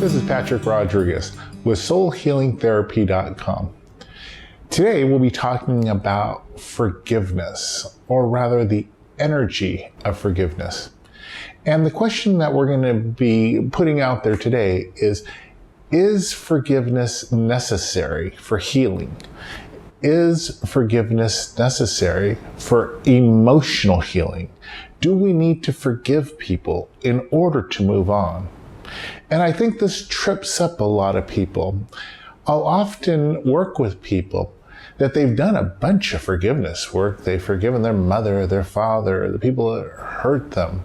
This is Patrick Rodriguez with SoulHealingTherapy.com. Today we'll be talking about forgiveness, or rather the energy of forgiveness. And the question that we're going to be putting out there today is forgiveness necessary for healing? Is forgiveness necessary for emotional healing? Do we need to forgive people in order to move on? And I think this trips up a lot of people. I'll often work with people that they've done a bunch of forgiveness work. They've forgiven their mother, their father, the people that hurt them.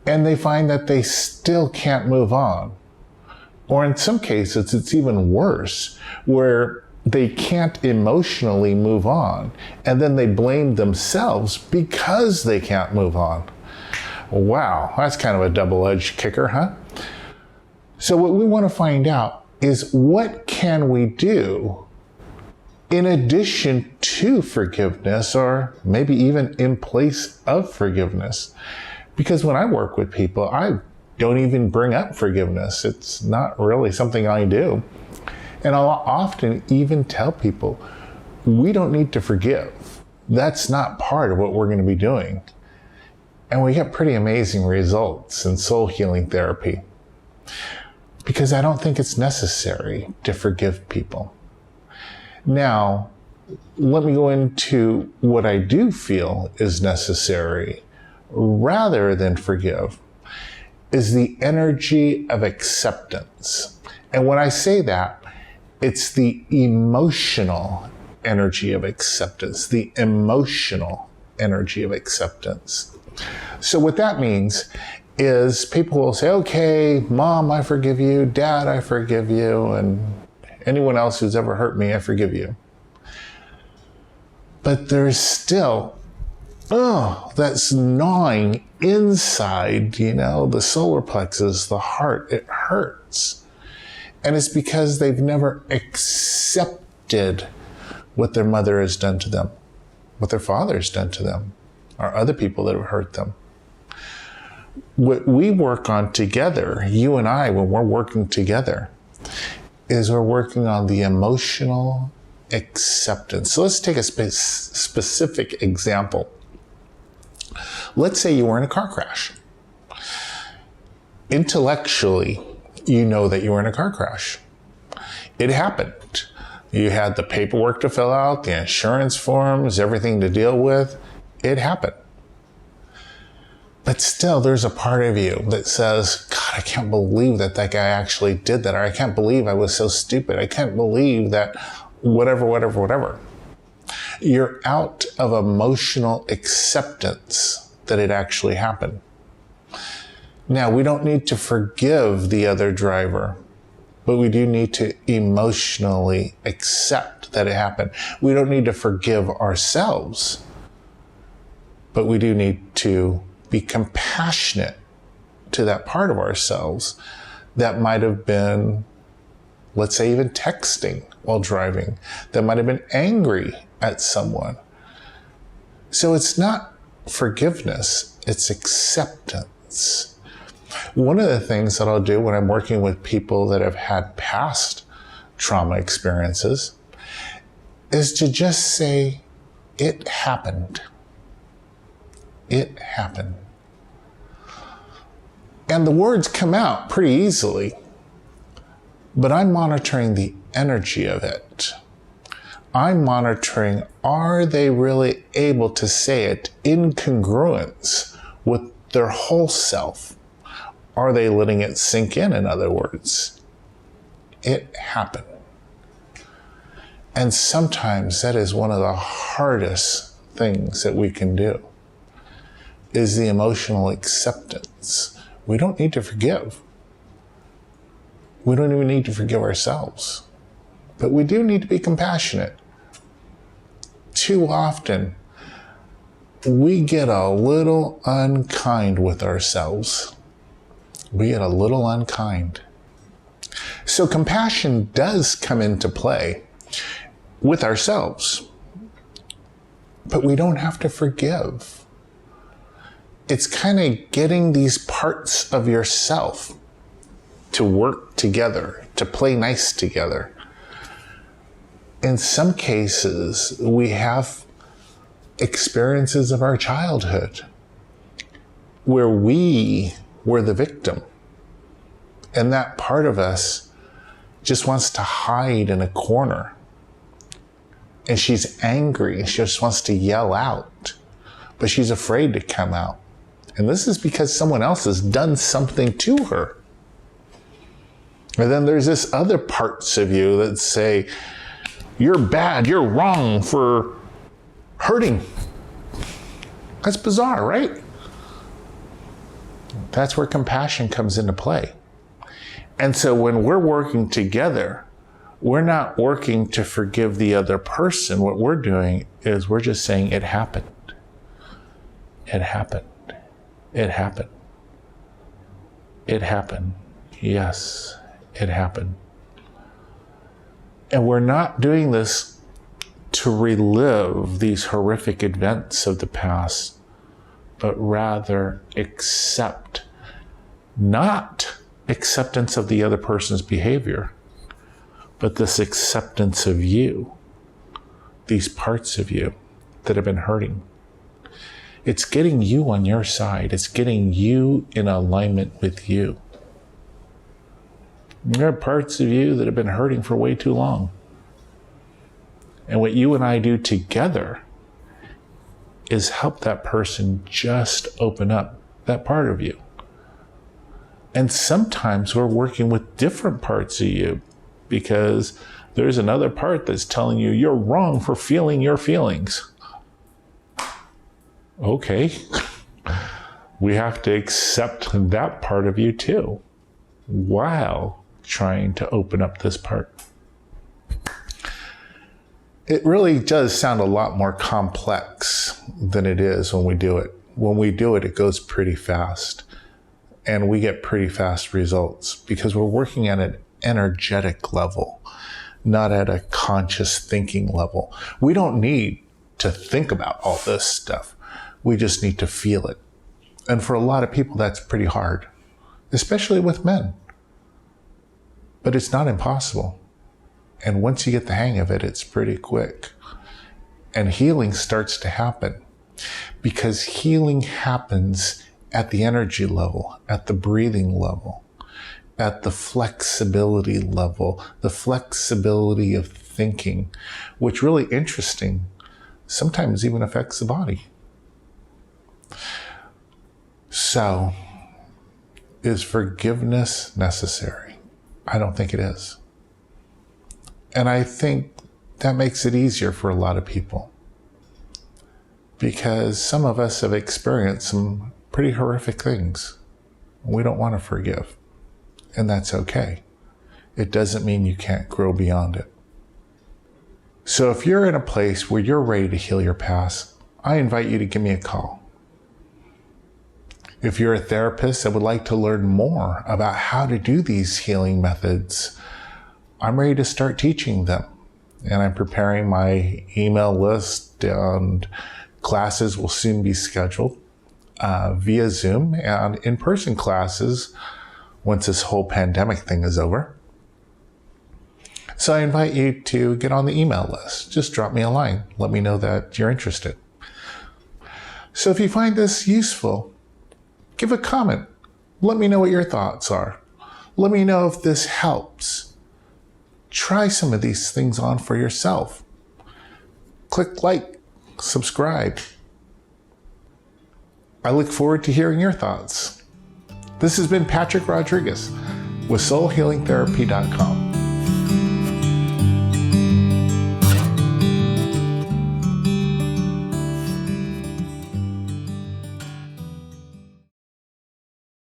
And they find that they still can't move on. Or in some cases, it's even worse, where they can't emotionally move on. And then they blame themselves because they can't move on. Wow, that's kind of a double-edged kicker, huh? So what we want to find out is, what can we do in addition to forgiveness, or maybe even in place of forgiveness? Because when I work with people, I don't even bring up forgiveness. It's not really something I do. And I'll often even tell people, we don't need to forgive. That's not part of what we're going to be doing. And we get pretty amazing results in soul healing therapy, because I don't think it's necessary to forgive people. Now, let me go into what I do feel is necessary rather than forgive, is the energy of acceptance. And when I say that, it's the emotional energy of acceptance, the emotional energy of acceptance. So what that means is, people will say, okay, Mom, I forgive you. Dad, I forgive you. And anyone else who's ever hurt me, I forgive you. But there's still, that's gnawing inside, the solar plexus, the heart. It hurts. And it's because they've never accepted what their mother has done to them, what their father has done to them, or other people that have hurt them. What we work on together, you and I, when we're working together, is we're working on the emotional acceptance. So let's take a specific example. Let's say you were in a car crash. Intellectually, you know that you were in a car crash. It happened. You had the paperwork to fill out, the insurance forms, everything to deal with. It happened. But still, there's a part of you that says, God, I can't believe that guy actually did that. Or I can't believe I was so stupid. I can't believe that whatever. You're out of emotional acceptance that it actually happened. Now, we don't need to forgive the other driver, but we do need to emotionally accept that it happened. We don't need to forgive ourselves, but we do need to be compassionate to that part of ourselves that might have been, let's say, even texting while driving, that might have been angry at someone. So it's not forgiveness, it's acceptance. One of the things that I'll do when I'm working with people that have had past trauma experiences is to just say, it happened. It happened. And the words come out pretty easily, but I'm monitoring the energy of it. I'm monitoring, are they really able to say it in congruence with their whole self? Are they letting it sink in other words? It happened. And sometimes that is one of the hardest things that we can do, is the emotional acceptance. We don't need to forgive. We don't even need to forgive ourselves. But we do need to be compassionate. Too often, we get a little unkind with ourselves. We get a little unkind. So compassion does come into play with ourselves, but we don't have to forgive. It's kind of getting these parts of yourself to work together, to play nice together. In some cases, we have experiences of our childhood where we were the victim. And that part of us just wants to hide in a corner. And she's angry and she just wants to yell out, but she's afraid to come out. And this is because someone else has done something to her. And then there's this other parts of you that say, you're bad, you're wrong for hurting. That's bizarre, right? That's where compassion comes into play. And so when we're working together, we're not working to forgive the other person. What we're doing is we're just saying it happened. It happened. It happened. It happened. Yes, it happened. And we're not doing this to relive these horrific events of the past, but rather accept, not acceptance of the other person's behavior, but this acceptance of you, these parts of you that have been hurting. It's getting you on your side. It's getting you in alignment with you. There are parts of you that have been hurting for way too long. And what you and I do together is help that person just open up that part of you. And sometimes we're working with different parts of you because there's another part that's telling you you're wrong for feeling your feelings. Okay. We have to accept that part of you too, while trying to open up this part. It really does sound a lot more complex than it is when we do it. When we do it, it goes pretty fast. And we get pretty fast results because we're working at an energetic level, not at a conscious thinking level. We don't need to think about all this stuff. We just need to feel it. And for a lot of people, that's pretty hard, especially with men. But it's not impossible. And once you get the hang of it, it's pretty quick. And healing starts to happen because healing happens at the energy level, at the breathing level, at the flexibility level, the flexibility of thinking, which really interesting, sometimes even affects the body. So, is forgiveness necessary? I don't think it is. And I think that makes it easier for a lot of people because some of us have experienced some pretty horrific things. We don't want to forgive, and that's okay. It doesn't mean you can't grow beyond it. So if you're in a place where you're ready to heal your past, I invite you to give me a call. If you're a therapist that would like to learn more about how to do these healing methods, I'm ready to start teaching them. And I'm preparing my email list, and classes will soon be scheduled via Zoom and in-person classes once this whole pandemic thing is over. So I invite you to get on the email list. Just drop me a line. Let me know that you're interested. So if you find this useful, give a comment. Let me know what your thoughts are. Let me know if this helps. Try some of these things on for yourself. Click like, subscribe. I look forward to hearing your thoughts. This has been Patrick Rodriguez with SoulHealingTherapy.com.